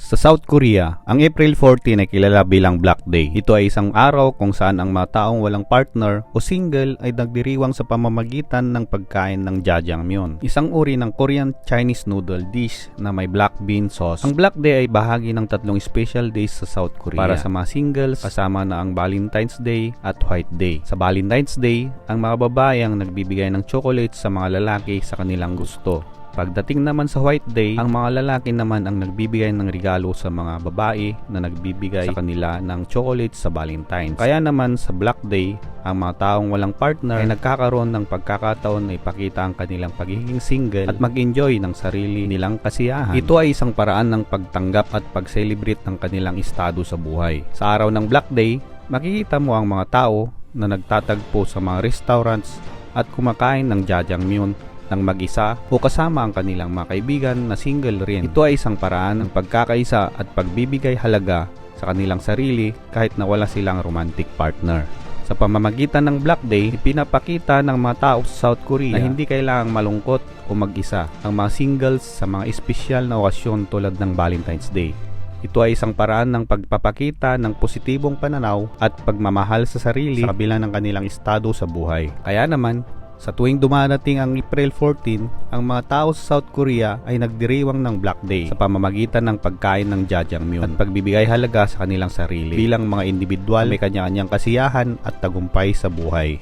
Sa South Korea, ang April 14 ay kilala bilang Black Day. Ito ay isang araw kung saan ang mga taong walang partner o single ay nagdiriwang sa pamamagitan ng pagkain ng jjajangmyeon, isang uri ng Korean Chinese noodle dish na may black bean sauce. Ang Black Day ay bahagi ng tatlong special days sa South Korea. Para sa mga singles, kasama na ang Valentine's Day at White Day. Sa Valentine's Day, ang mga babae ang nagbibigay ng chocolate sa mga lalaki sa kanilang gusto. Pagdating naman sa White Day, ang mga lalaki naman ang nagbibigay ng regalo sa mga babae na nagbibigay sa kanila ng chocolate sa Valentine's. Kaya naman sa Black Day, ang mga taong walang partner ay nagkakaroon ng pagkakataon na ipakita ang kanilang pagiging single at mag-enjoy ng sarili nilang kasiyahan. Ito ay isang paraan ng pagtanggap at pag-celebrate ng kanilang estado sa buhay. Sa araw ng Black Day, makikita mo ang mga tao na nagtatagpo sa mga restaurants at kumakain ng jjajangmyeon ng mag-isa o kasama ang kanilang mga kaibigan na single rin. Ito ay isang paraan ng pagkakaisa at pagbibigay halaga sa kanilang sarili kahit na wala silang romantic partner. Sa pamamagitan ng Black Day, ipinapakita ng mga tao sa South Korea na hindi kailangang malungkot o mag-isa ang mga singles sa mga espesyal na okasyon tulad ng Valentine's Day. Ito ay isang paraan ng pagpapakita ng positibong pananaw at pagmamahal sa sarili sa kabila ng kanilang estado sa buhay. Kaya naman, sa tuwing dumarating ang April 14, ang mga tao sa South Korea ay nagdiriwang ng Black Day sa pamamagitan ng pagkain ng jjajangmyeon at pagbibigay halaga sa kanilang sarili. Bilang mga individual, may kanya-kanyang kasiyahan at tagumpay sa buhay.